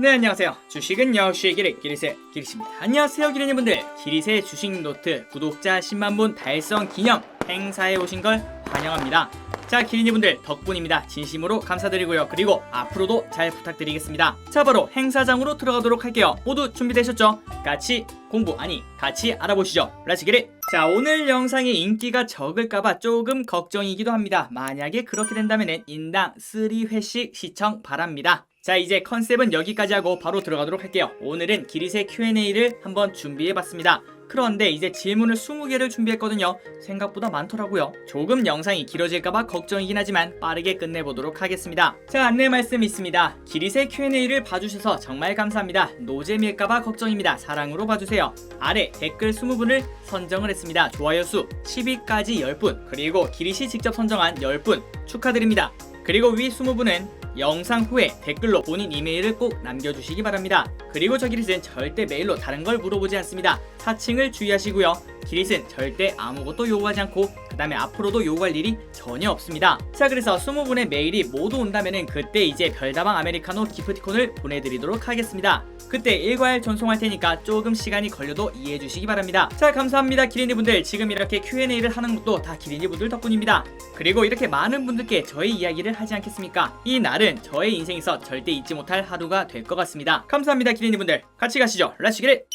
네, 안녕하세요. 주식은 역시 기릿의 기릿입니다. 안녕하세요, 기릿님분들. 기릿의 주식 노트 구독자 10만 분 달성 기념 행사에 오신 걸 환영합니다. 자, 기린이분들 덕분입니다. 진심으로 감사드리고요. 그리고 앞으로도 잘 부탁드리겠습니다. 자, 바로 행사장으로 들어가도록 할게요. 모두 준비되셨죠? 같이 같이 알아보시죠. 렛츠 기릿! 자, 오늘 영상의 인기가 적을까봐 조금 걱정이기도 합니다. 만약에 그렇게 된다면 인당 3회씩 시청 바랍니다. 자, 이제 컨셉은 여기까지 하고 바로 들어가도록 할게요. 오늘은 기릿의 Q&A를 한번 준비해봤습니다. 그런데 이제 질문을 20개를 준비했거든요. 생각보다 많더라고요. 조금 영상이 길어질까봐 걱정이긴 하지만 빠르게 끝내보도록 하겠습니다. 자, 안내 말씀 있습니다. 기릿의 Q&A를 봐주셔서 정말 감사합니다. 노잼일까봐 걱정입니다. 사랑으로 봐주세요. 아래 댓글 20분을 선정을 했습니다. 좋아요 수 10위까지 10분, 그리고 기릿이 직접 선정한 10분 축하드립니다. 그리고 위 20분은 영상 후에 댓글로 본인 이메일을 꼭 남겨주시기 바랍니다. 그리고 저 기릿은 절대 메일로 다른 걸 물어보지 않습니다. 사칭을 주의하시고요. 기릿은 절대 아무것도 요구하지 않고 그 다음에 앞으로도 요구할 일이 전혀 없습니다. 자, 그래서 20분의 메일이 모두 온다면은 그때 이제 별다방 아메리카노 기프티콘을 보내드리도록 하겠습니다. 그때 일괄 전송할 테니까 조금 시간이 걸려도 이해해 주시기 바랍니다. 자, 감사합니다, 기린이분들. 지금 이렇게 Q&A를 하는 것도 다 기린이분들 덕분입니다. 그리고 이렇게 많은 분들께 저의 이야기를 하지 않겠습니까? 이 날은 저의 인생에서 절대 잊지 못할 하루가 될 것 같습니다. 감사합니다, 기린이분들. 같이 가시죠. 렛츠 기릿!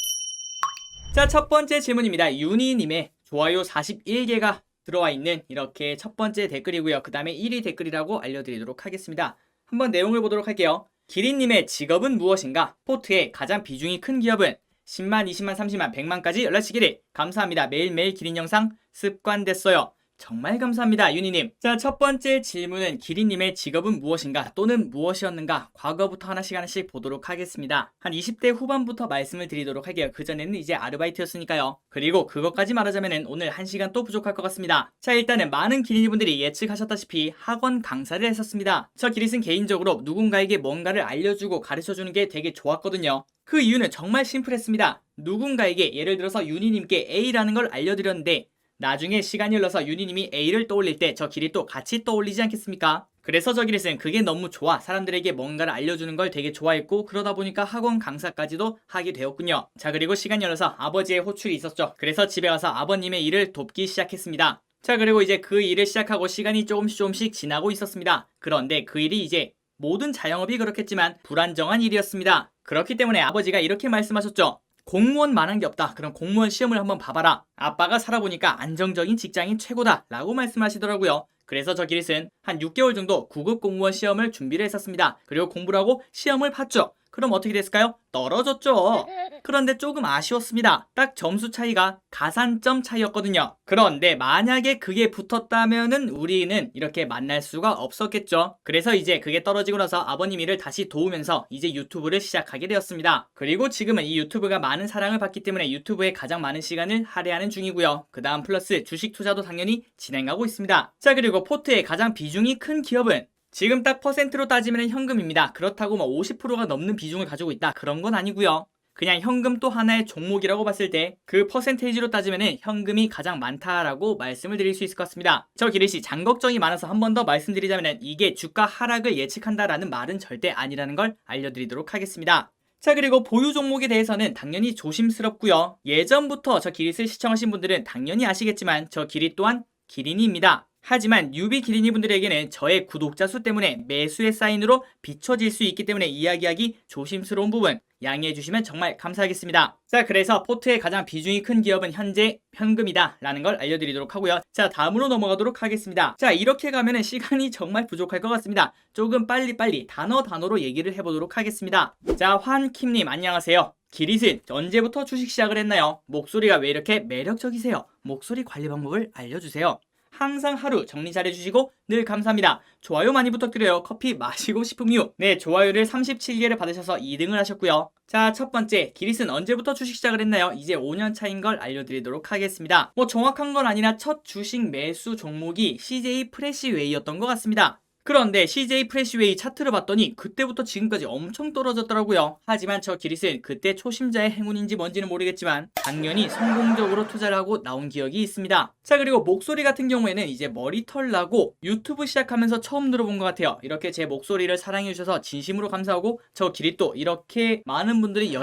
자, 첫 번째 질문입니다. 윤희님의 좋아요 41개가 들어와 있는 이렇게 첫 번째 댓글이고요. 그 다음에 1위 댓글이라고 알려드리도록 하겠습니다. 한번 내용을 보도록 할게요. 기린님의 직업은 무엇인가? 포트의 가장 비중이 큰 기업은 10만, 20만, 30만, 100만까지 렛츠 기릿! 감사합니다. 매일매일 기린 영상 습관됐어요. 정말 감사합니다, 윤희님. 자, 첫 번째 질문은 기린님의 직업은 무엇인가 또는 무엇이었는가, 과거부터 하나씩 보도록 하겠습니다. 한 20대 후반부터 말씀을 드리도록 할게요. 그전에는 이제 아르바이트였으니까요. 그리고 그것까지 말하자면 오늘 1시간 또 부족할 것 같습니다. 자, 일단은 많은 기린이분들이 예측하셨다시피 학원 강사를 했었습니다. 저 기릿은 개인적으로 누군가에게 뭔가를 알려주고 가르쳐주는 게 되게 좋았거든요. 그 이유는 정말 심플했습니다. 누군가에게 예를 들어서 윤희님께 A라는 걸 알려드렸는데 나중에 시간이 흘러서 윤희님이 A를 떠올릴 때 저 기릿도 같이 떠올리지 않겠습니까? 그래서 저 기릿은 그게 너무 좋아, 사람들에게 뭔가를 알려주는 걸 되게 좋아했고, 그러다 보니까 학원 강사까지도 하게 되었군요. 자, 그리고 시간이 흘러서 아버지의 호출이 있었죠. 그래서 집에 가서 아버님의 일을 돕기 시작했습니다. 자, 그리고 이제 그 일을 시작하고 시간이 조금씩 지나고 있었습니다. 그런데 그 일이 이제 모든 자영업이 그렇겠지만 불안정한 일이었습니다. 그렇기 때문에 아버지가 이렇게 말씀하셨죠. 공무원만한 게 없다. 그럼 공무원 시험을 한번 봐봐라. 아빠가 살아보니까 안정적인 직장이 최고다 라고 말씀하시더라고요. 그래서 저 기릿은 한 6개월 정도 9급 공무원 시험을 준비를 했었습니다. 그리고 공부를 하고 시험을 봤죠. 그럼 어떻게 됐을까요? 떨어졌죠. 그런데 조금 아쉬웠습니다. 딱 점수 차이가 가산점 차이였거든요. 그런데 만약에 그게 붙었다면은 우리는 이렇게 만날 수가 없었겠죠. 그래서 이제 그게 떨어지고 나서 아버님 일을 다시 도우면서 이제 유튜브를 시작하게 되었습니다. 그리고 지금은 이 유튜브가 많은 사랑을 받기 때문에 유튜브에 가장 많은 시간을 할애하는 중이고요. 그 다음 플러스 주식 투자도 당연히 진행하고 있습니다. 자, 그리고 포트의 가장 비중이 큰 기업은 지금 딱 퍼센트로 따지면 현금입니다. 그렇다고 50%가 넘는 비중을 가지고 있다, 그런 건 아니고요. 그냥 현금 또 하나의 종목이라고 봤을 때 그 퍼센테이지로 따지면 현금이 가장 많다라고 말씀을 드릴 수 있을 것 같습니다. 저 기릿이 장 걱정이 많아서 한 번 더 말씀드리자면 이게 주가 하락을 예측한다라는 말은 절대 아니라는 걸 알려드리도록 하겠습니다. 자, 그리고 보유 종목에 대해서는 당연히 조심스럽고요. 예전부터 저 기릿을 시청하신 분들은 당연히 아시겠지만 저 기릿 또한 기린이입니다. 하지만 뉴비 기린이 분들에게는 저의 구독자 수 때문에 매수의 사인으로 비춰질 수 있기 때문에 이야기하기 조심스러운 부분 양해해 주시면 정말 감사하겠습니다. 자, 그래서 포트의 가장 비중이 큰 기업은 현재 현금이다 라는 걸 알려드리도록 하고요. 자, 다음으로 넘어가도록 하겠습니다. 자, 이렇게 가면은 시간이 정말 부족할 것 같습니다. 조금 빨리빨리 단어로 얘기를 해보도록 하겠습니다. 자, 환킴님 안녕하세요. 기릿은 언제부터 주식 시작을 했나요? 목소리가 왜 이렇게 매력적이세요? 목소리 관리 방법을 알려주세요. 항상 하루 정리 잘해주시고 늘 감사합니다. 좋아요 많이 부탁드려요. 커피 마시고 싶은 이유. 네, 좋아요를 37개를 받으셔서 2등을 하셨고요. 자, 첫 번째, 기릿은 언제부터 주식 시작을 했나요? 이제 5년 차인 걸 알려드리도록 하겠습니다. 정확한 건 아니라 첫 주식 매수 종목이 CJ 프레시웨이였던 것 같습니다. 그런데 CJ 프레시웨이 차트를 봤더니 그때부터 지금까지 엄청 떨어졌더라고요. 하지만 저 기릿은 그때 초심자의 행운인지 뭔지는 모르겠지만 당연히 성공적으로 투자를 하고 나온 기억이 있습니다. 자, 그리고 목소리 같은 경우에는 이제 머리털 나고 유튜브 시작하면서 처음 들어본 것 같아요. 이렇게 제 목소리를 사랑해주셔서 진심으로 감사하고, 저 기릿도 이렇게 많은 분들이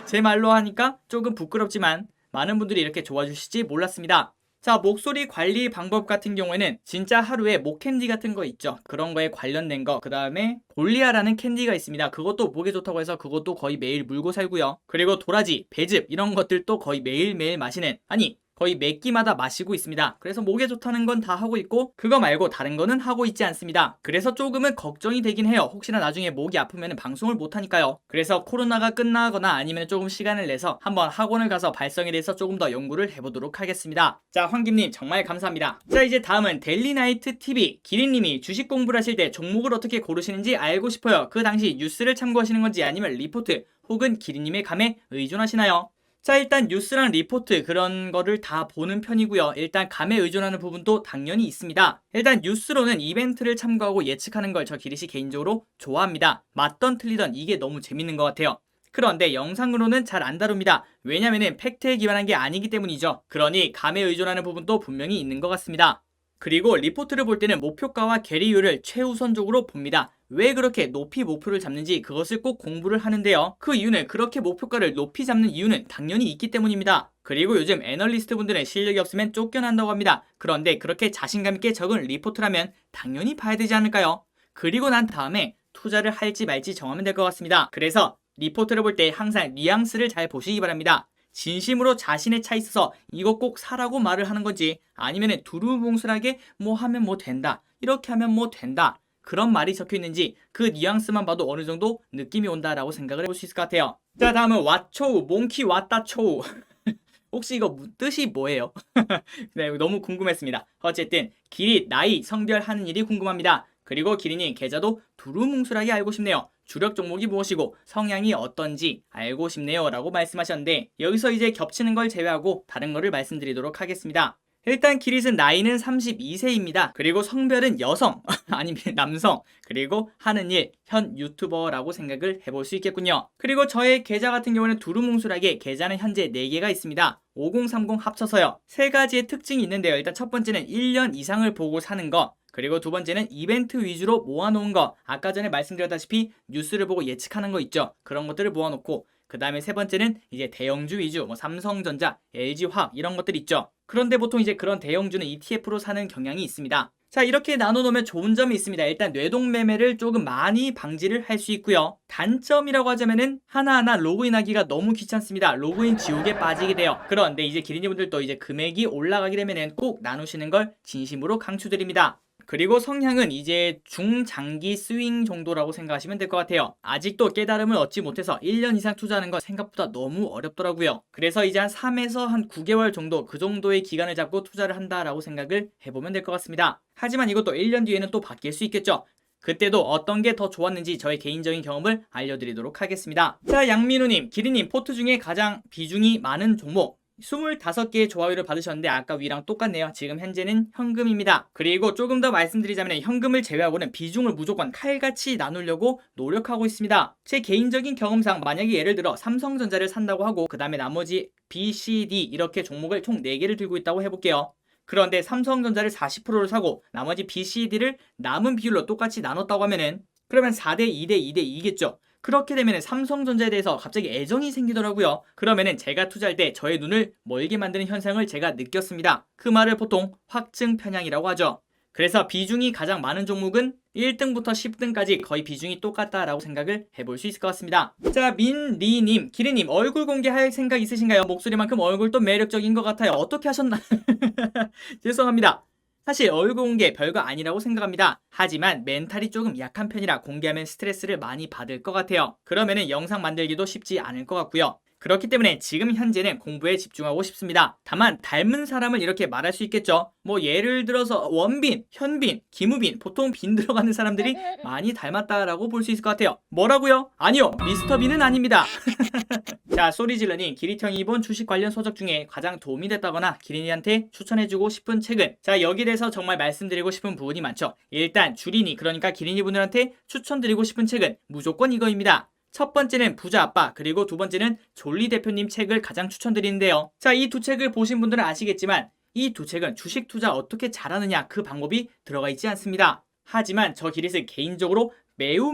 제 말로 하니까 조금 부끄럽지만 많은 분들이 이렇게 좋아주실지 몰랐습니다. 자, 목소리 관리 방법 같은 경우에는 진짜 하루에 목캔디 같은 거 있죠. 그런 거에 관련된 거, 그 다음에 볼리아라는 캔디가 있습니다. 그것도 목에 좋다고 해서 그것도 거의 매일 물고 살고요. 그리고 도라지, 배즙 이런 것들도 거의 매일매일 마시는, 아니 거의 몇 끼마다 마시고 있습니다. 그래서 목에 좋다는 건 다 하고 있고 그거 말고 다른 거는 하고 있지 않습니다. 그래서 조금은 걱정이 되긴 해요. 혹시나 나중에 목이 아프면 방송을 못하니까요. 그래서 코로나가 끝나거나 아니면 조금 시간을 내서 한번 학원을 가서 발성에 대해서 조금 더 연구를 해보도록 하겠습니다. 자, 황김님 정말 감사합니다. 자, 이제 다음은 데일리나이트TV 기린님이 주식 공부를 하실 때 종목을 어떻게 고르시는지 알고 싶어요. 그 당시 뉴스를 참고하시는 건지 아니면 리포트 혹은 기린님의 감에 의존하시나요? 자, 일단 뉴스랑 리포트 그런 거를 다 보는 편이고요. 일단 감에 의존하는 부분도 당연히 있습니다. 일단 뉴스로는 이벤트를 참고하고 예측하는 걸 저 기릿이 개인적으로 좋아합니다. 맞던 틀리던 이게 너무 재밌는 것 같아요. 그런데 영상으로는 잘 안 다룹니다. 왜냐면은 팩트에 기반한 게 아니기 때문이죠. 그러니 감에 의존하는 부분도 분명히 있는 것 같습니다. 그리고 리포트를 볼 때는 목표가와 괴리율을 최우선적으로 봅니다. 왜 그렇게 높이 목표를 잡는지 그것을 꼭 공부를 하는데요. 그 이유는 그렇게 목표가를 높이 잡는 이유는 당연히 있기 때문입니다. 그리고 요즘 애널리스트 분들은 실력이 없으면 쫓겨난다고 합니다. 그런데 그렇게 자신감 있게 적은 리포트를 하면 당연히 봐야 되지 않을까요? 그리고 난 다음에 투자를 할지 말지 정하면 될 것 같습니다. 그래서 리포트를 볼 때 항상 뉘앙스를 잘 보시기 바랍니다. 진심으로 자신의 차 있어서 이거 꼭 사라고 말을 하는 건지, 아니면 두루뭉술하게 뭐 하면 뭐 된다, 이렇게 하면 뭐 된다, 그런 말이 적혀 있는지 그 뉘앙스만 봐도 어느 정도 느낌이 온다라고 생각을 해볼 수 있을 것 같아요. 자, 다음은 왓초우 몽키 왔다 초우 혹시 이거 뜻이 뭐예요? 네, 너무 궁금했습니다. 어쨌든 기릿, 나이, 성별 하는 일이 궁금합니다. 그리고 기린이 계좌도 두루뭉술하게 알고 싶네요. 주력 종목이 무엇이고 성향이 어떤지 알고 싶네요 라고 말씀하셨는데, 여기서 이제 겹치는 걸 제외하고 다른 거를 말씀드리도록 하겠습니다. 일단 기릿은 나이는 32세입니다. 그리고 성별은 여성 아니면 남성, 그리고 하는 일 현 유튜버라고 생각을 해볼 수 있겠군요. 그리고 저의 계좌 같은 경우는 두루뭉술하게 계좌는 현재 4개가 있습니다. 5030 합쳐서요. 3가지의 특징이 있는데요. 일단 첫 번째는 1년 이상을 보고 사는 거, 그리고 두 번째는 이벤트 위주로 모아놓은 거, 아까 전에 말씀드렸다시피 뉴스를 보고 예측하는 거 있죠. 그런 것들을 모아놓고, 그 다음에 세 번째는 이제 대형주 위주, 뭐 삼성전자, LG화학 이런 것들 있죠. 그런데 보통 이제 그런 대형주는 ETF로 사는 경향이 있습니다. 자, 이렇게 나눠놓으면 좋은 점이 있습니다. 일단 뇌동매매를 조금 많이 방지를 할 수 있고요. 단점이라고 하자면은 하나하나 로그인하기가 너무 귀찮습니다. 로그인 지옥에 빠지게 돼요. 그런데 이제 기린이분들도 이제 금액이 올라가게 되면은 꼭 나누시는 걸 진심으로 강추드립니다. 그리고 성향은 이제 중장기 스윙 정도라고 생각하시면 될 것 같아요. 아직도 깨달음을 얻지 못해서 1년 이상 투자하는 건 생각보다 너무 어렵더라고요. 그래서 이제 한 3에서 한 9개월 정도, 그 정도의 기간을 잡고 투자를 한다라고 생각을 해보면 될 것 같습니다. 하지만 이것도 1년 뒤에는 또 바뀔 수 있겠죠. 그때도 어떤 게 더 좋았는지 저의 개인적인 경험을 알려드리도록 하겠습니다. 자, 양민우님, 기린님, 포트 중에 가장 비중이 많은 종목 25개의 좋아요를 받으셨는데 아까 위랑 똑같네요. 지금 현재는 현금입니다. 그리고 조금 더 말씀드리자면 현금을 제외하고는 비중을 무조건 칼같이 나누려고 노력하고 있습니다. 제 개인적인 경험상 만약에 예를 들어 삼성전자를 산다고 하고 그 다음에 나머지 B, C, D 이렇게 종목을 총 4개를 들고 있다고 해볼게요. 그런데 삼성전자를 40%를 사고 나머지 B, C, D를 남은 비율로 똑같이 나눴다고 하면은 그러면 4대 2대 2대 2겠죠. 그렇게 되면 삼성전자에 대해서 갑자기 애정이 생기더라고요. 그러면은 제가 투자할 때 저의 눈을 멀게 만드는 현상을 제가 느꼈습니다. 그 말을 보통 확증 편향이라고 하죠. 그래서 비중이 가장 많은 종목은 1등부터 10등까지 거의 비중이 똑같다라고 생각을 해볼 수 있을 것 같습니다. 자, 민리님, 기린님, 얼굴 공개할 생각 있으신가요? 목소리만큼 얼굴도 매력적인 것 같아요. 어떻게 하셨나? 죄송합니다. 사실 얼굴 공개 별거 아니라고 생각합니다. 하지만 멘탈이 조금 약한 편이라 공개하면 스트레스를 많이 받을 것 같아요. 그러면은 영상 만들기도 쉽지 않을 것 같고요. 그렇기 때문에 지금 현재는 공부에 집중하고 싶습니다. 다만 닮은 사람을 이렇게 말할 수 있겠죠. 뭐 예를 들어서 원빈, 현빈, 김우빈, 보통 빈 들어가는 사람들이 많이 닮았다라고 볼 수 있을 것 같아요. 뭐라고요? 아니요, 미스터 빈은 아닙니다. 자, 소리질러니 기릿형이 본 주식 관련 서적 중에 가장 도움이 됐다거나 기린이한테 추천해주고 싶은 책은? 자, 여기에 대해서 정말 말씀드리고 싶은 부분이 많죠. 일단 주린이, 그러니까 기린이 분들한테 추천드리고 싶은 책은 무조건 이거입니다. 첫 번째는 부자 아빠, 그리고 두 번째는 졸리 대표님 책을 가장 추천드리는데요. 자, 이 두 책을 보신 분들은 아시겠지만 이 두 책은 주식 투자 어떻게 잘하느냐 그 방법이 들어가 있지 않습니다. 하지만 저 기릿은 개인적으로 매우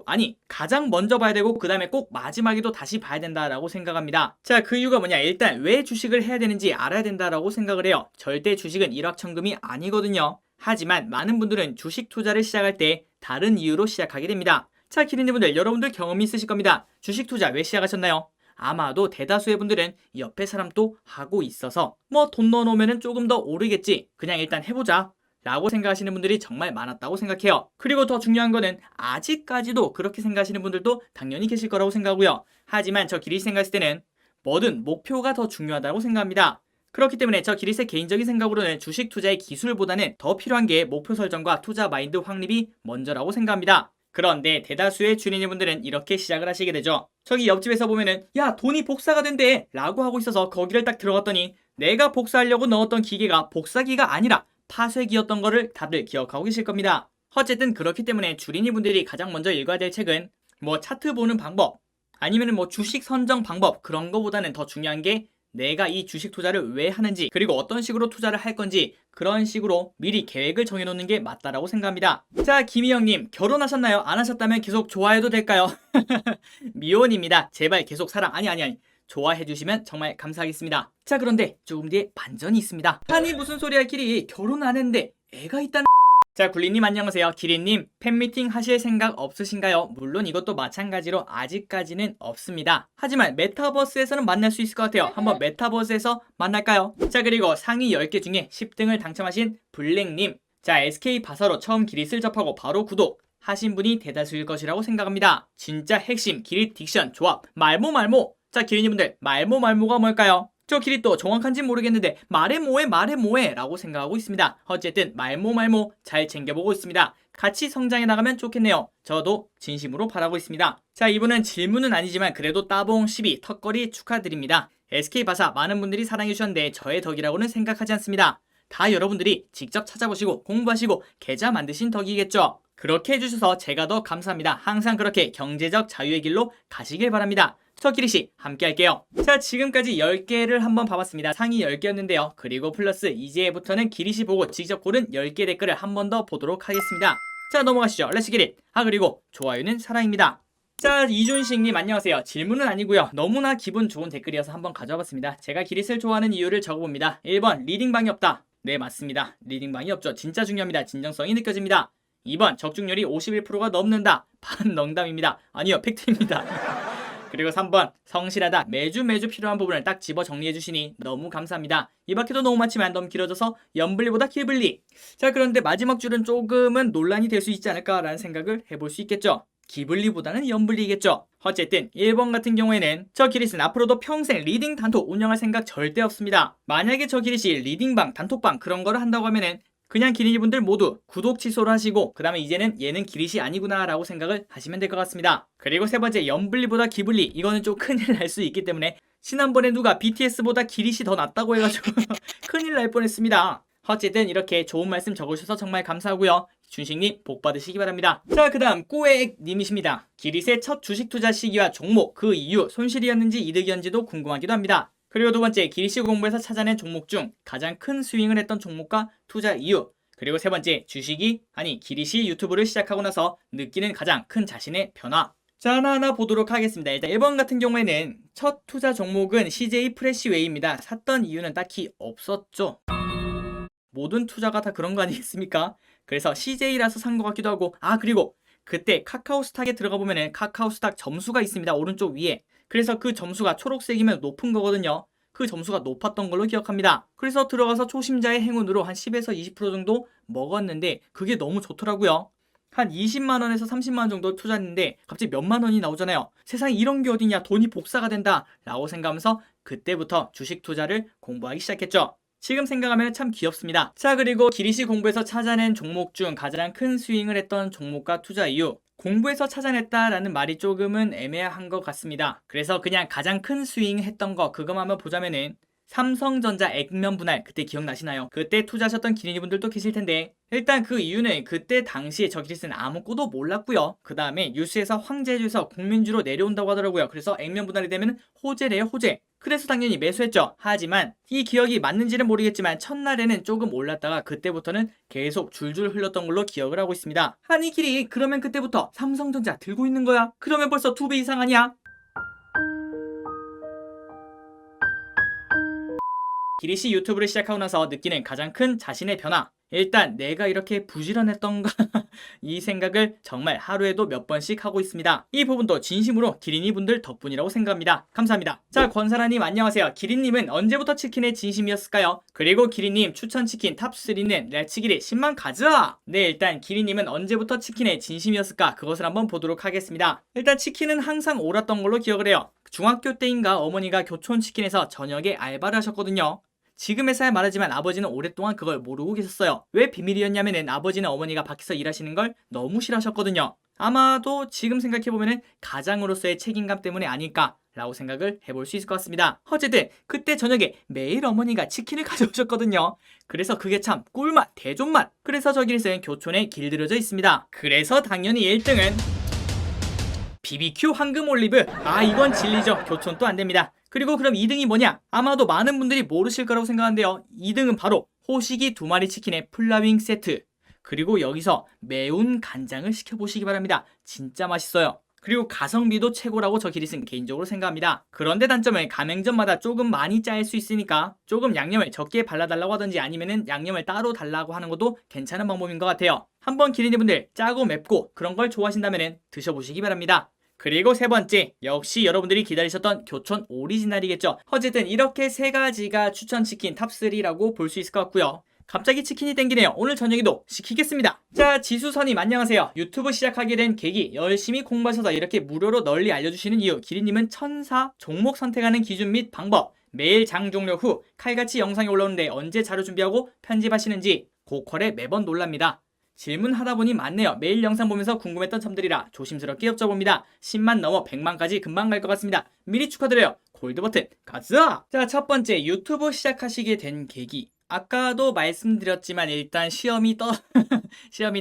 아니 가장 먼저 봐야 되고 그 다음에 꼭 마지막에도 다시 봐야 된다라고 생각합니다. 자, 그 이유가 뭐냐, 일단 왜 주식을 해야 되는지 알아야 된다라고 생각을 해요. 절대 주식은 일확천금이 아니거든요. 하지만 많은 분들은 주식 투자를 시작할 때 다른 이유로 시작하게 됩니다. 자, 기린이분들, 여러분들 경험이 있으실 겁니다. 주식 투자 왜 시작하셨나요? 아마도 대다수의 분들은 옆에 사람도 하고 있어서 뭐 돈 넣어놓으면 조금 더 오르겠지, 그냥 일단 해보자 라고 생각하시는 분들이 정말 많았다고 생각해요. 그리고 더 중요한 거는 아직까지도 그렇게 생각하시는 분들도 당연히 계실 거라고 생각하고요. 하지만 저 기릿이 생각했을 때는 뭐든 목표가 더 중요하다고 생각합니다. 그렇기 때문에 저 기릿의 개인적인 생각으로는 주식 투자의 기술보다는 더 필요한 게 목표 설정과 투자 마인드 확립이 먼저라고 생각합니다. 그런데 대다수의 주린이분들은 이렇게 시작을 하시게 되죠. 저기 옆집에서 보면은 야, 돈이 복사가 된대 라고 하고 있어서 거기를 딱 들어갔더니 내가 복사하려고 넣었던 기계가 복사기가 아니라 파쇄기였던 거를 다들 기억하고 계실 겁니다. 어쨌든 그렇기 때문에 주린이분들이 가장 먼저 읽어야 될 책은 뭐 차트 보는 방법 아니면 뭐 주식 선정 방법, 그런 거보다는 더 중요한 게 내가 이 주식 투자를 왜 하는지, 그리고 어떤 식으로 투자를 할 건지, 그런 식으로 미리 계획을 정해놓는 게 맞다라고 생각합니다. 자, 김희영님, 결혼하셨나요? 안 하셨다면 계속 좋아해도 될까요? 미혼입니다. 제발 계속 사랑, 아니 좋아해주시면 정말 감사하겠습니다. 자, 그런데 조금 뒤에 반전이 있습니다. 아니 무슨 소리야, 길이 결혼 안 했는데 애가 있다는. 자, 굴리님 안녕하세요. 기린님, 팬미팅 하실 생각 없으신가요? 물론 이것도 마찬가지로 아직까지는 없습니다. 하지만 메타버스에서는 만날 수 있을 것 같아요. 한번 메타버스에서 만날까요? 자, 그리고 상위 10개 중에 10등을 당첨하신 블랙님, 자, SK 바사로 처음 기릿을 접하고 바로 구독 하신 분이 대다수일 것이라고 생각합니다. 진짜 핵심 기릿 딕션 조합 말모. 자, 기린이분들, 말모가 뭘까요? 저 기릿도 정확한지 모르겠는데 말해 뭐해 라고 생각하고 있습니다. 어쨌든 말모 잘 챙겨보고 있습니다. 같이 성장해 나가면 좋겠네요. 저도 진심으로 바라고 있습니다. 자, 이분은 질문은 아니지만 그래도 따봉 12 턱걸이 축하드립니다. SK바사 많은 분들이 사랑해주셨는데 저의 덕이라고는 생각하지 않습니다. 다 여러분들이 직접 찾아보시고 공부하시고 계좌 만드신 덕이겠죠. 그렇게 해주셔서 제가 더 감사합니다. 항상 그렇게 경제적 자유의 길로 가시길 바랍니다. 저 기릿이 함께 할게요. 자, 지금까지 10개를 한번 봐봤습니다. 상위 10개였는데요. 그리고 플러스 이제부터는 기릿이 보고 직접 고른 10개 댓글을 한 번 더 보도록 하겠습니다. 자, 넘어가시죠. 렛츠 기릿. 그리고 좋아요는 사랑입니다. 자, 이준식님 안녕하세요. 질문은 아니고요. 너무나 기분 좋은 댓글이어서 한번 가져와봤습니다. 제가 기릿을 좋아하는 이유를 적어봅니다. 1번, 리딩방이 없다. 네, 맞습니다. 리딩방이 없죠. 진짜 중요합니다. 진정성이 느껴집니다. 2번, 적중률이 51%가 넘는다. 반농담입니다. 아니요, 팩트입니다. 그리고 3번, 성실하다. 매주 필요한 부분을 딱 집어 정리해 주시니 너무 감사합니다. 이 밖에도 너무 많지만 너무 길어져서 연블리보다 길블리. 자, 그런데 마지막 줄은 조금은 논란이 될 수 있지 않을까라는 생각을 해볼 수 있겠죠. 기블리보다는 연블리겠죠. 어쨌든 1번 같은 경우에는 저 기릿은 앞으로도 평생 리딩 단톡 운영할 생각 절대 없습니다. 만약에 저 기릿이 리딩방, 단톡방 그런 거를 한다고 하면은 그냥 기린이분들 모두 구독 취소를 하시고 그 다음에 이제는 얘는 기릿이 아니구나 라고 생각을 하시면 될 것 같습니다. 그리고 세 번째, 연블리보다 기블리. 이거는 좀 큰일 날 수 있기 때문에 지난번에 누가 BTS보다 기릿이 더 낫다고 해가지고 큰일 날 뻔했습니다. 어쨌든 이렇게 좋은 말씀 적으셔서 정말 감사하고요. 준식님 복 받으시기 바랍니다. 자, 그 다음 꾸액님이십니다. 기릿의 첫 주식 투자 시기와 종목, 그 이유, 손실이었는지 이득이었는지도 궁금하기도 합니다. 그리고 두 번째, 기릿이 공부에서 찾아낸 종목 중 가장 큰 스윙을 했던 종목과 투자 이유. 그리고 세 번째, 기릿이 유튜브를 시작하고 나서 느끼는 가장 큰 자신의 변화. 자, 하나하나 보도록 하겠습니다. 일단 1번 같은 경우에는 첫 투자 종목은 CJ 프레시웨이입니다. 샀던 이유는 딱히 없었죠. 모든 투자가 다 그런 거 아니겠습니까? 그래서 CJ라서 산 것 같기도 하고, 그리고 그때 카카오스탁에 들어가 보면은 카카오스탁 점수가 있습니다. 오른쪽 위에. 그래서 그 점수가 초록색이면 높은 거거든요. 그 점수가 높았던 걸로 기억합니다. 그래서 들어가서 초심자의 행운으로 한 10에서 20% 정도 먹었는데 그게 너무 좋더라고요. 한 20만원에서 30만원 정도 투자했는데 갑자기 몇만 원이 나오잖아요. 세상에 이런 게 어딨냐, 돈이 복사가 된다 라고 생각하면서 그때부터 주식 투자를 공부하기 시작했죠. 지금 생각하면 참 귀엽습니다. 자, 그리고 기리씨 공부에서 찾아낸 종목 중 가장 큰 스윙을 했던 종목과 투자 이유, 공부에서 찾아냈다라는 말이 조금은 애매한 것 같습니다. 그래서 그냥 가장 큰 스윙 했던 거 그거만 한번 보자면은 삼성전자 액면 분할, 그때 기억나시나요? 그때 투자하셨던 기린이분들도 계실 텐데, 일단 그 이유는 그때 당시에 저 기리스는 아무것도 몰랐고요. 그 다음에 뉴스에서 황제주에서 국민주로 내려온다고 하더라고요. 그래서 액면 분할이 되면 호재래요, 호재. 그래서 당연히 매수했죠. 하지만 이 기억이 맞는지는 모르겠지만 첫날에는 조금 올랐다가 그때부터는 계속 줄줄 흘렀던 걸로 기억을 하고 있습니다. 아니 기리, 그러면 그때부터 삼성전자 들고 있는 거야? 그러면 벌써 2배 이상 아니야? 기리씨 유튜브를 시작하고 나서 느끼는 가장 큰 자신의 변화, 일단 내가 이렇게 부지런했던가 이 생각을 정말 하루에도 몇 번씩 하고 있습니다. 이 부분도 진심으로 기린이 분들 덕분이라고 생각합니다. 감사합니다. 자, 권사라님 안녕하세요. 기린님은 언제부터 치킨에 진심이었을까요? 그리고 기린님 추천 치킨 탑3는 렛츠기리 10만 가자! 네, 일단 기린님은 언제부터 치킨에 진심이었을까, 그것을 한번 보도록 하겠습니다. 일단 치킨은 항상 옳았던 걸로 기억을 해요. 중학교 때인가 어머니가 교촌치킨에서 저녁에 알바를 하셨거든요. 지금에서야 말하지만 아버지는 오랫동안 그걸 모르고 계셨어요. 왜 비밀이었냐면은 아버지는 어머니가 밖에서 일하시는 걸 너무 싫어하셨거든요. 아마도 지금 생각해보면은 가장으로서의 책임감 때문에 아닐까 라고 생각을 해볼 수 있을 것 같습니다. 어쨌든 그때 저녁에 매일 어머니가 치킨을 가져오셨거든요. 그래서 그게 참 꿀맛, 대존맛. 그래서 저 길은 교촌에 길들여져 있습니다. 그래서 당연히 1등은 BBQ 황금 올리브. 아, 이건 진리죠. 교촌 또 안됩니다. 그리고 그럼 2등이 뭐냐? 아마도 많은 분들이 모르실 거라고 생각하는데요. 2등은 바로 호식이 2마리 치킨의 플라윙 세트. 그리고 여기서 매운 간장을 시켜보시기 바랍니다. 진짜 맛있어요. 그리고 가성비도 최고라고 저 기리슨 개인적으로 생각합니다. 그런데 단점은 가맹점마다 조금 많이 짜일 수 있으니까 조금 양념을 적게 발라달라고 하든지 아니면은 양념을 따로 달라고 하는 것도 괜찮은 방법인 것 같아요. 한번 기린이분들 짜고 맵고 그런 걸 좋아하신다면 드셔보시기 바랍니다. 그리고 세 번째, 역시 여러분들이 기다리셨던 교촌 오리지널이겠죠. 어쨌든 이렇게 세 가지가 추천 치킨 탑3라고 볼 수 있을 것 같고요. 갑자기 치킨이 땡기네요. 오늘 저녁에도 시키겠습니다. 자, 지수선님 안녕하세요. 유튜브 시작하게 된 계기, 열심히 공부하셔서 이렇게 무료로 널리 알려주시는 이유, 기린님은 천사, 종목 선택하는 기준 및 방법, 매일 장 종료 후 칼같이 영상이 올라오는데 언제 자료 준비하고 편집하시는지 고퀄에 매번 놀랍니다. 질문하다 보니 많네요. 매일 영상 보면서 궁금했던 점들이라 조심스럽게 여쭤봅니다. 10만 넘어 100만까지 금방 갈 것 같습니다. 미리 축하드려요. 골드버튼 가자! 자, 첫 번째, 유튜브 시작하시게 된 계기. 아까도 말씀드렸지만 일단 시험이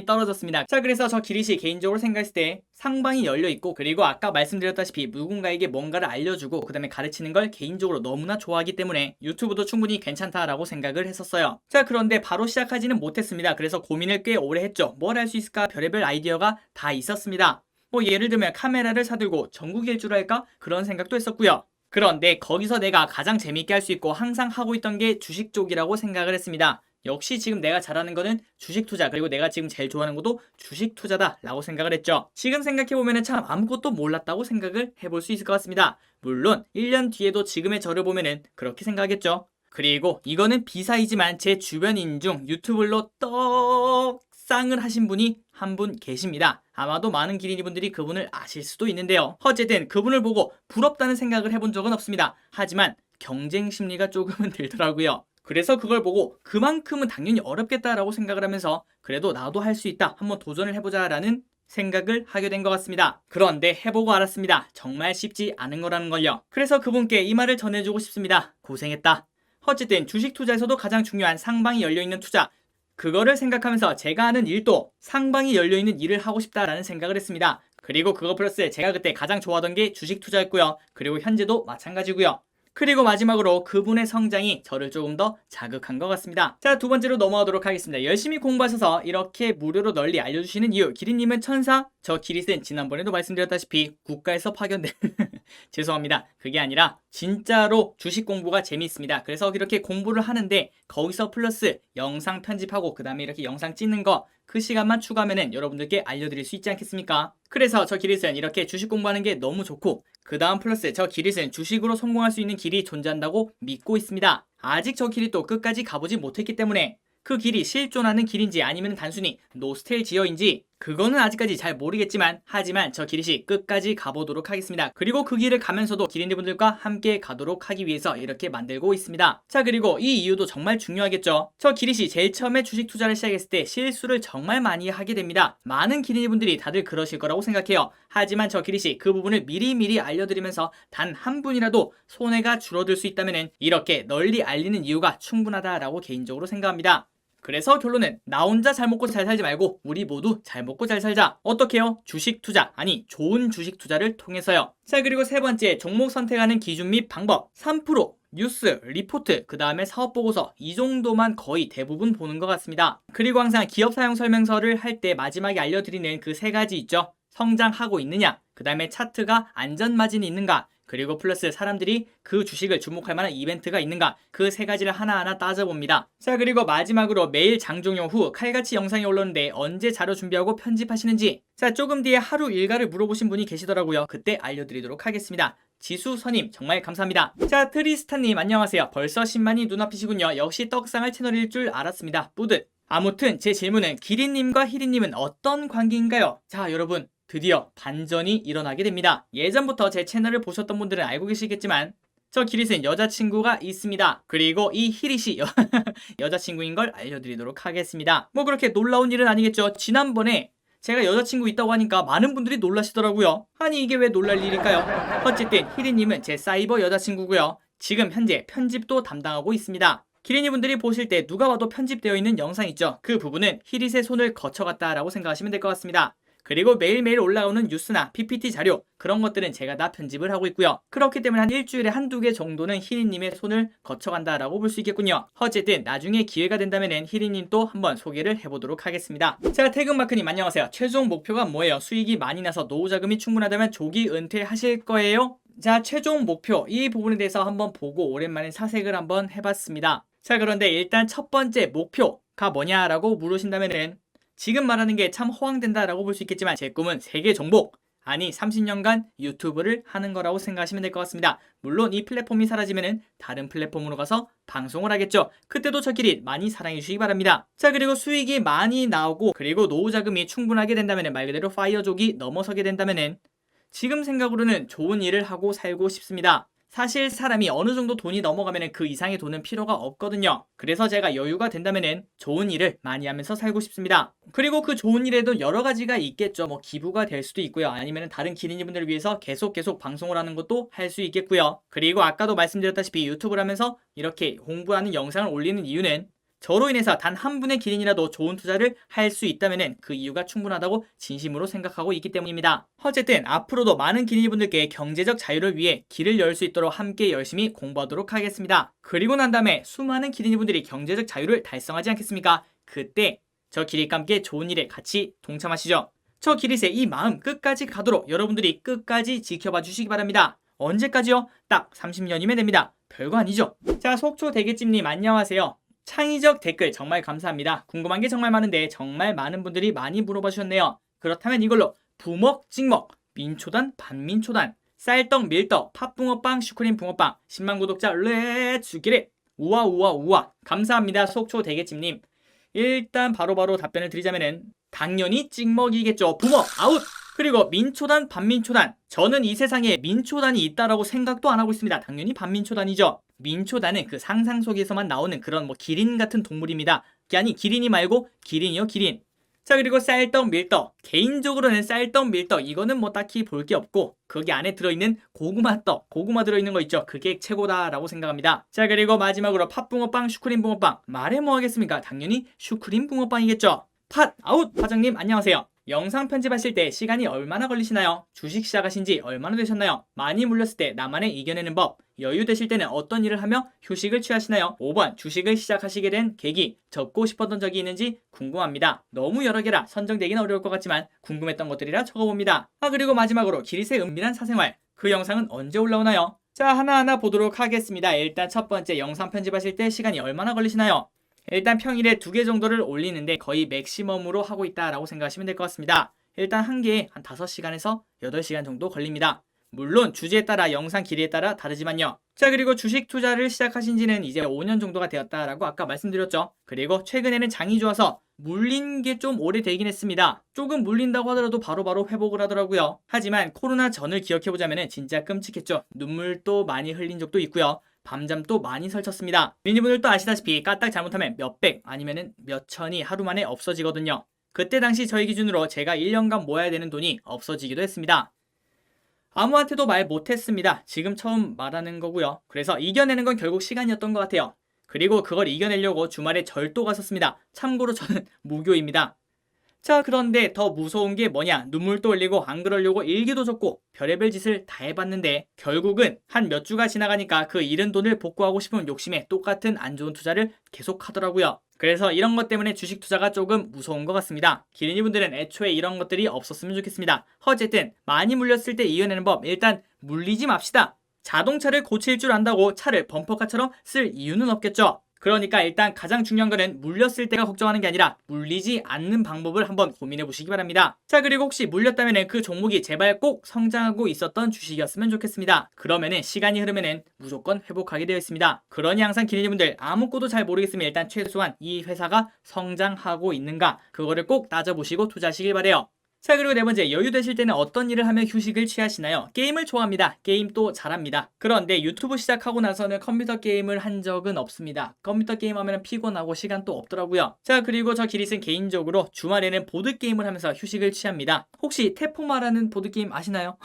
떨어졌습니다. 자, 그래서 저 기리씨 개인적으로 생각했을 때 상방이 열려있고, 그리고 아까 말씀드렸다시피 누군가에게 뭔가를 알려주고 그 다음에 가르치는 걸 개인적으로 너무나 좋아하기 때문에 유튜브도 충분히 괜찮다라고 생각을 했었어요. 자, 그런데 바로 시작하지는 못했습니다. 그래서 고민을 꽤 오래 했죠. 뭘 할 수 있을까, 별의별 아이디어가 다 있었습니다. 뭐 예를 들면 카메라를 사들고 전국 일주를 할까, 그런 생각도 했었고요. 그런데 거기서 내가 가장 재밌게 할 수 있고 항상 하고 있던 게 주식 쪽이라고 생각을 했습니다. 역시 지금 내가 잘하는 거는 주식 투자, 그리고 내가 지금 제일 좋아하는 것도 주식 투자다 라고 생각을 했죠. 지금 생각해보면 참 아무것도 몰랐다고 생각을 해볼 수 있을 것 같습니다. 물론 1년 뒤에도 지금의 저를 보면은 그렇게 생각하겠죠. 그리고 이거는 비사이지만 제 주변인 중 유튜브로 떡상을 하신 분이 한 분 계십니다. 아마도 많은 기린이분들이 그분을 아실 수도 있는데요. 어쨌든 그분을 보고 부럽다는 생각을 해본 적은 없습니다. 하지만 경쟁 심리가 조금은 들더라고요. 그래서 그걸 보고 그만큼은 당연히 어렵겠다라고 생각을 하면서 그래도 나도 할 수 있다, 한번 도전을 해보자 라는 생각을 하게 된 것 같습니다. 그런데 해보고 알았습니다. 정말 쉽지 않은 거라는 걸요. 그래서 그분께 이 말을 전해주고 싶습니다. 고생했다. 어쨌든 주식 투자에서도 가장 중요한 상방이 열려있는 투자, 그거를 생각하면서 제가 하는 일도 상방이 열려있는 일을 하고 싶다라는 생각을 했습니다. 그리고 그거 플러스 제가 그때 가장 좋아하던 게 주식 투자였고요. 그리고 현재도 마찬가지고요. 그리고 마지막으로 그분의 성장이 저를 조금 더 자극한 것 같습니다. 자, 두 번째로 넘어가도록 하겠습니다. 열심히 공부하셔서 이렇게 무료로 널리 알려주시는 이유, 기린님은 천사, 저 기리슨 지난번에도 말씀드렸다시피 국가에서 파견된 죄송합니다. 그게 아니라 진짜로 주식 공부가 재미있습니다. 그래서 이렇게 공부를 하는데 거기서 플러스 영상 편집하고 그 다음에 이렇게 영상 찍는 거, 그 시간만 추가하면 여러분들께 알려드릴 수 있지 않겠습니까? 그래서 저 기리슨 이렇게 주식 공부하는 게 너무 좋고, 그 다음 플러스 저 기리슨 주식으로 성공할 수 있는 길이 존재한다고 믿고 있습니다. 아직 저 길이 또 끝까지 가보지 못했기 때문에 그 길이 실존하는 길인지 아니면 단순히 노스텔지어인지 그거는 아직까지 잘 모르겠지만 하지만 저 기릿이 끝까지 가보도록 하겠습니다. 그리고 그 길을 가면서도 기린이분들과 함께 가도록 하기 위해서 이렇게 만들고 있습니다. 자, 그리고 이 이유도 정말 중요하겠죠. 저 기릿이 제일 처음에 주식 투자를 시작했을 때 실수를 정말 많이 하게 됩니다. 많은 기린이분들이 다들 그러실 거라고 생각해요. 하지만 저 기릿이 그 부분을 미리미리 알려드리면서 단 한 분이라도 손해가 줄어들 수 있다면 이렇게 널리 알리는 이유가 충분하다라고 개인적으로 생각합니다. 그래서 결론은 나 혼자 잘 먹고 잘 살지 말고 우리 모두 잘 먹고 잘 살자. 어떻게요? 주식 투자, 아니 좋은 주식 투자를 통해서요. 자, 그리고 세 번째, 종목 선택하는 기준 및 방법. 3%, 뉴스, 리포트, 그 다음에 사업보고서, 이 정도만 거의 대부분 보는 것 같습니다. 그리고 항상 기업 사용 설명서를 할 때 마지막에 알려드리는 그 세 가지 있죠. 성장하고 있느냐, 그 다음에 차트가 안전마진이 있는가, 그리고 플러스 사람들이 그 주식을 주목할 만한 이벤트가 있는가, 그 세 가지를 하나하나 따져봅니다. 자, 그리고 마지막으로 매일 장종용 후 칼같이 영상이 올라오는데 언제 자료 준비하고 편집하시는지, 자, 조금 뒤에 하루 일과를 물어보신 분이 계시더라고요. 그때 알려드리도록 하겠습니다. 지수선님 정말 감사합니다. 자, 트리스타님 안녕하세요. 벌써 10만이 눈앞이시군요. 역시 떡상할 채널일 줄 알았습니다. 뿌듯. 아무튼 제 질문은 기린님과 희린님은 어떤 관계인가요? 자, 여러분 드디어 반전이 일어나게 됩니다. 예전부터 제 채널을 보셨던 분들은 알고 계시겠지만 저 기릿은 여자친구가 있습니다. 그리고 이 희릿이 여자친구인 걸 알려드리도록 하겠습니다. 뭐 그렇게 놀라운 일은 아니겠죠. 지난번에 제가 여자친구 있다고 하니까 많은 분들이 놀라시더라고요. 아니 이게 왜 놀랄 일일까요? 어쨌든 희린님은 제 사이버 여자친구고요. 지금 현재 편집도 담당하고 있습니다. 기린이 분들이 보실 때 누가 봐도 편집되어 있는 영상 있죠. 그 부분은 희릿의 손을 거쳐갔다라고 생각하시면 될 것 같습니다. 그리고 매일매일 올라오는 뉴스나 PPT 자료, 그런 것들은 제가 다 편집을 하고 있고요. 그렇기 때문에 한 일주일에 한두 개 정도는 희린님의 손을 거쳐간다라고 볼 수 있겠군요. 어쨌든 나중에 기회가 된다면 희린님 또 한번 소개를 해보도록 하겠습니다. 자, 태극마크님 안녕하세요. 최종 목표가 뭐예요? 수익이 많이 나서 노후 자금이 충분하다면 조기 은퇴하실 거예요? 자, 최종 목표, 이 부분에 대해서 한번 보고 오랜만에 사색을 한번 해봤습니다. 자, 그런데 일단 첫 번째 목표가 뭐냐라고 물으신다면은 지금 말하는 게 참 허황된다라고 볼 수 있겠지만 제 꿈은 세계 정복, 아니 30년간 유튜브를 하는 거라고 생각하시면 될 것 같습니다. 물론 이 플랫폼이 사라지면은 다른 플랫폼으로 가서 방송을 하겠죠. 그때도 저끼리 많이 사랑해 주시기 바랍니다. 자, 그리고 수익이 많이 나오고 그리고 노후 자금이 충분하게 된다면은 말 그대로 파이어족이 넘어서게 된다면은 지금 생각으로는 좋은 일을 하고 살고 싶습니다. 사실 사람이 어느 정도 돈이 넘어가면 그 이상의 돈은 필요가 없거든요. 그래서 제가 여유가 된다면 좋은 일을 많이 하면서 살고 싶습니다. 그리고 그 좋은 일에도 여러 가지가 있겠죠. 뭐 기부가 될 수도 있고요. 아니면 다른 기린이분들을 위해서 계속 방송을 하는 것도 할 수 있겠고요. 그리고 아까도 말씀드렸다시피 유튜브를 하면서 이렇게 공부하는 영상을 올리는 이유는 저로 인해서 단 한 분의 기린이라도 좋은 투자를 할 수 있다면 그 이유가 충분하다고 진심으로 생각하고 있기 때문입니다. 어쨌든 앞으로도 많은 기린이분들께 경제적 자유를 위해 길을 열 수 있도록 함께 열심히 공부하도록 하겠습니다. 그리고 난 다음에 수많은 기린이분들이 경제적 자유를 달성하지 않겠습니까? 그때 저 기릿과 함께 좋은 일에 같이 동참하시죠. 저 기릿의 이 마음 끝까지 가도록 여러분들이 끝까지 지켜봐 주시기 바랍니다. 언제까지요? 딱 30년이면 됩니다. 별거 아니죠? 자, 속초 대게찜님 안녕하세요. 창의적 댓글 정말 감사합니다. 궁금한 게 정말 많은데 정말 많은 분들이 많이 물어봐 주셨네요. 그렇다면 이걸로 부먹 찍먹, 민초단 반민초단, 쌀떡 밀떡, 팥붕어빵 슈크림 붕어빵 10만 구독자 렛츠 기릿! 우와 우와 우와. 감사합니다. 속초 대게찜님. 일단 바로바로 답변을 드리자면은 당연히 찍먹이겠죠. 부먹 아웃! 그리고 민초단 반민초단, 저는 이 세상에 민초단이 있다라고 생각도 안 하고 있습니다. 당연히 반민초단이죠. 민초단은 그 상상 속에서만 나오는 그런 뭐 기린 같은 동물입니다. 아니 기린이 말고 기린이요 기린. 자, 그리고 쌀떡 밀떡, 개인적으로는 쌀떡 밀떡 이거는 뭐 딱히 볼 게 없고 거기 안에 들어있는 고구마떡, 고구마 들어있는 거 있죠. 그게 최고다라고 생각합니다. 자, 그리고 마지막으로 팥붕어빵 슈크림 붕어빵, 말해 뭐 하겠습니까? 당연히 슈크림 붕어빵이겠죠. 팥 아웃! 화장님 안녕하세요. 영상 편집하실 때 시간이 얼마나 걸리시나요? 주식 시작하신 지 얼마나 되셨나요? 많이 물렸을 때 나만의 이겨내는 법, 여유 되실 때는 어떤 일을 하며 휴식을 취하시나요? 5번 주식을 시작하시게 된 계기, 접고 싶었던 적이 있는지 궁금합니다. 너무 여러 개라 선정되기는 어려울 것 같지만 궁금했던 것들이라 적어봅니다. 그리고 마지막으로 기릿의 은밀한 사생활, 그 영상은 언제 올라오나요? 자, 하나하나 보도록 하겠습니다. 일단 첫 번째, 영상 편집하실 때 시간이 얼마나 걸리시나요? 일단 평일에 2개 정도를 올리는데 거의 맥시멈으로 하고 있다라고 생각하시면 될 것 같습니다. 일단 한 개에 한 5시간에서 8시간 정도 걸립니다. 물론 주제에 따라 영상 길이에 따라 다르지만요. 자, 그리고 주식 투자를 시작하신 지는 이제 5년 정도가 되었다라고 아까 말씀드렸죠. 그리고 최근에는 장이 좋아서 물린 게 좀 오래되긴 했습니다. 조금 물린다고 하더라도 바로바로 회복을 하더라고요. 하지만 코로나 전을 기억해보자면 진짜 끔찍했죠. 눈물도 많이 흘린 적도 있고요. 밤잠도 많이 설쳤습니다. 민니분들도 아시다시피 까딱 잘못하면 몇백 아니면 몇천이 하루 만에 없어지거든요. 그때 당시 저희 기준으로 제가 1년간 모아야 되는 돈이 없어지기도 했습니다. 아무한테도 말 못했습니다. 지금 처음 말하는 거고요. 그래서 이겨내는 건 결국 시간이었던 것 같아요. 그리고 그걸 이겨내려고 주말에 절도 갔었습니다. 참고로 저는 무교입니다. 자, 그런데 더 무서운 게 뭐냐? 눈물도 흘리고 안 그러려고 일기도 적고 별의별 짓을 다 해봤는데 결국은 한 몇 주가 지나가니까 그 잃은 돈을 복구하고 싶은 욕심에 똑같은 안 좋은 투자를 계속 하더라고요. 그래서 이런 것 때문에 주식 투자가 조금 무서운 것 같습니다. 기린이분들은 애초에 이런 것들이 없었으면 좋겠습니다. 어쨌든 많이 물렸을 때 이겨내는 법, 일단 물리지 맙시다. 자동차를 고칠 줄 안다고 차를 범퍼카처럼 쓸 이유는 없겠죠. 그러니까 일단 가장 중요한 거는 물렸을 때가 걱정하는 게 아니라 물리지 않는 방법을 한번 고민해 보시기 바랍니다. 자, 그리고 혹시 물렸다면 그 종목이 제발 꼭 성장하고 있었던 주식이었으면 좋겠습니다. 그러면은 시간이 흐르면은 무조건 회복하게 되어 있습니다. 그러니 항상 기린이분들 아무것도 잘 모르겠으면 일단 최소한 이 회사가 성장하고 있는가 그거를 꼭 따져보시고 투자하시길 바래요. 자, 그리고 네 번째, 여유 되실 때는 어떤 일을 하며 휴식을 취하시나요? 게임을 좋아합니다. 게임도 잘합니다. 그런데 유튜브 시작하고 나서는 컴퓨터 게임을 한 적은 없습니다. 컴퓨터 게임 하면 피곤하고 시간도 없더라고요. 자, 그리고 저 기릿은 개인적으로 주말에는 보드게임을 하면서 휴식을 취합니다. 혹시 태포마라는 보드게임 아시나요?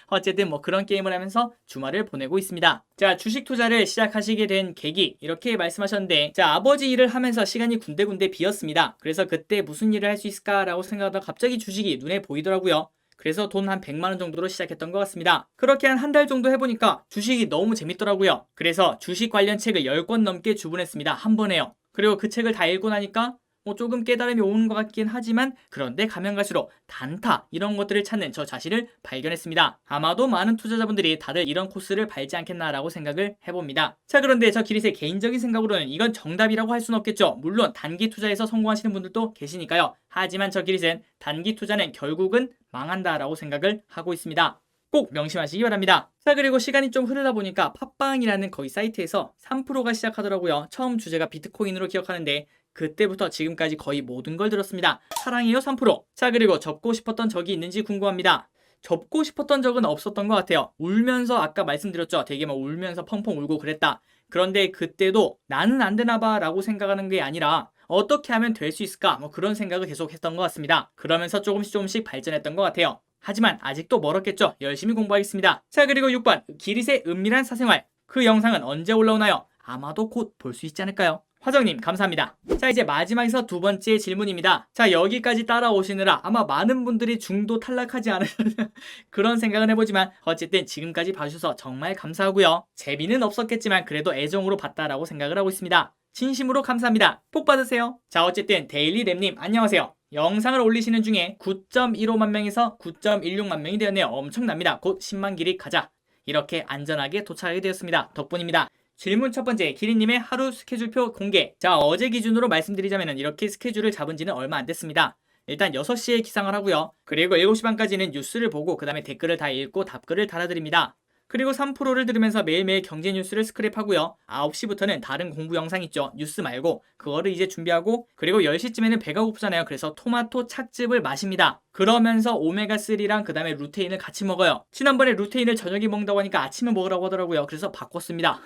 어쨌든 뭐 그런 게임을 하면서 주말을 보내고 있습니다. 자, 주식 투자를 시작하시게 된 계기 이렇게 말씀하셨는데, 자, 아버지 일을 하면서 시간이 군데군데 비었습니다. 그래서 그때 무슨 일을 할 수 있을까라고 생각하다가 갑자기 주식이 눈에 보이더라고요. 그래서 돈 한 100만 원 정도로 시작했던 것 같습니다. 그렇게 한 달 정도 해보니까 주식이 너무 재밌더라고요. 그래서 주식 관련 책을 10권 넘게 주문했습니다. 한 번에요. 그리고 그 책을 다 읽고 나니까 조금 깨달음이 오는 것 같긴 하지만 그런데 가면 갈수록 단타 이런 것들을 찾는 저 자신을 발견했습니다. 아마도 많은 투자자분들이 다들 이런 코스를 밟지 않겠나라고 생각을 해봅니다. 자, 그런데 저 기릿의 개인적인 생각으로는 이건 정답이라고 할 수는 없겠죠. 물론 단기 투자에서 성공하시는 분들도 계시니까요. 하지만 저 기릿은 단기 투자는 결국은 망한다라고 생각을 하고 있습니다. 꼭 명심하시기 바랍니다. 자, 그리고 시간이 좀 흐르다 보니까 팟빵이라는 거기 사이트에서 3%가 시작하더라고요. 처음 주제가 비트코인으로 기억하는데 그때부터 지금까지 거의 모든 걸 들었습니다. 사랑해요 3%. 자, 그리고 접고 싶었던 적이 있는지 궁금합니다. 접고 싶었던 적은 없었던 것 같아요. 울면서 아까 말씀드렸죠. 되게 막 울면서 펑펑 울고 그랬다. 그런데 그때도 나는 안 되나 봐 라고 생각하는 게 아니라 어떻게 하면 될 수 있을까 뭐 그런 생각을 계속 했던 것 같습니다. 그러면서 조금씩 발전했던 것 같아요. 하지만 아직도 멀었겠죠. 열심히 공부하겠습니다. 자, 그리고 6번 기릿의 은밀한 사생활. 그 영상은 언제 올라오나요? 아마도 곧 볼 수 있지 않을까요? 화정님 감사합니다. 자, 이제 마지막에서 두 번째 질문입니다. 자, 여기까지 따라오시느라 아마 많은 분들이 중도 탈락하지 않으려나 그런 생각은 해보지만 어쨌든 지금까지 봐주셔서 정말 감사하고요. 재미는 없었겠지만 그래도 애정으로 봤다라고 생각을 하고 있습니다. 진심으로 감사합니다. 복 받으세요. 자, 어쨌든 데일리랩님 안녕하세요. 영상을 올리시는 중에 9.15만 명에서 9.16만 명이 되었네요. 엄청납니다. 곧 10만 길이 가자. 이렇게 안전하게 도착하게 되었습니다. 덕분입니다. 질문 첫 번째, 기린님의 하루 스케줄표 공개. 자, 어제 기준으로 말씀드리자면 이렇게 스케줄을 잡은 지는 얼마 안 됐습니다. 일단 6시에 기상을 하고요. 그리고 7시 반까지는 뉴스를 보고 그 다음에 댓글을 다 읽고 답글을 달아드립니다. 그리고 3%를 들으면서 매일매일 경제 뉴스를 스크랩하고요. 9시부터는 다른 공부 영상 있죠. 뉴스 말고 그거를 이제 준비하고 그리고 10시쯤에는 배가 고프잖아요. 그래서 토마토 착즙을 마십니다. 그러면서 오메가3랑 그 다음에 루테인을 같이 먹어요. 지난번에 루테인을 저녁에 먹는다고 하니까 아침에 먹으라고 하더라고요. 그래서 바꿨습니다.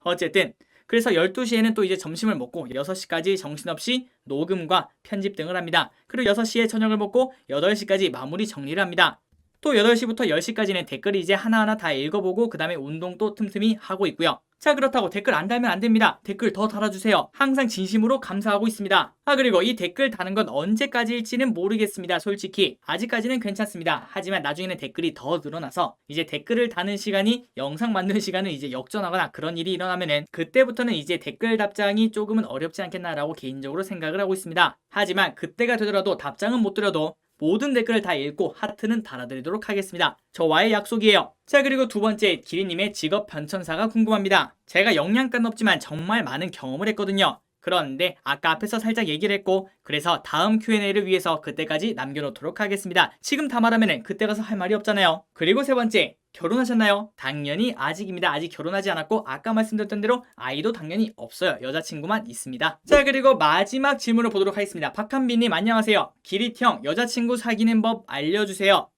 어쨌든 그래서 12시에는 또 이제 점심을 먹고 6시까지 정신없이 녹음과 편집 등을 합니다. 그리고 6시에 저녁을 먹고 8시까지 마무리 정리를 합니다. 또 8시부터 10시까지는 댓글 이제 하나하나 다 읽어보고 그 다음에 운동도 틈틈이 하고 있고요. 자, 그렇다고 댓글 안 달면 안 됩니다. 댓글 더 달아주세요. 항상 진심으로 감사하고 있습니다. 그리고 이 댓글 다는 건 언제까지일지는 모르겠습니다. 솔직히 아직까지는 괜찮습니다. 하지만 나중에는 댓글이 더 늘어나서 이제 댓글을 다는 시간이 영상 만드는 시간을 이제 역전하거나 그런 일이 일어나면은 그때부터는 이제 댓글 답장이 조금은 어렵지 않겠나라고 개인적으로 생각을 하고 있습니다. 하지만 그때가 되더라도 답장은 못 드려도 모든 댓글을 다 읽고 하트는 달아드리도록 하겠습니다. 저와의 약속이에요. 자, 그리고 두 번째, 기린님의 직업 변천사가 궁금합니다. 제가 영양가는 없지만 정말 많은 경험을 했거든요. 그런데 아까 앞에서 살짝 얘기를 했고, 그래서 다음 Q&A를 위해서 그때까지 남겨놓도록 하겠습니다. 지금 다 말하면 그때 가서 할 말이 없잖아요. 그리고 세 번째, 결혼하셨나요? 당연히 아직입니다. 아직 결혼하지 않았고, 아까 말씀드렸던 대로 아이도 당연히 없어요. 여자친구만 있습니다. 자, 그리고 마지막 질문을 보도록 하겠습니다. 박한빈님 안녕하세요. 기릿형 여자친구 사귀는 법 알려주세요.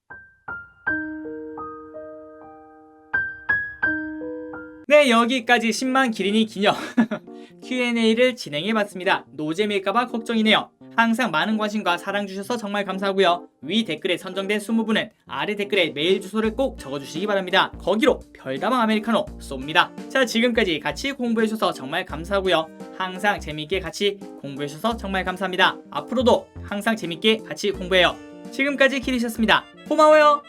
네, 여기까지 10만 기린이 기념 Q&A를 진행해봤습니다. 노잼일까봐 걱정이네요. 항상 많은 관심과 사랑 주셔서 정말 감사하고요. 위 댓글에 선정된 20분은 아래 댓글에 메일 주소를 꼭 적어주시기 바랍니다. 거기로 별다방 아메리카노 쏩니다. 자, 지금까지 같이 공부해주셔서 정말 감사하고요. 항상 재밌게 같이 공부해주셔서 정말 감사합니다. 앞으로도 항상 재밌게 같이 공부해요. 지금까지 키리셨습니다. 고마워요.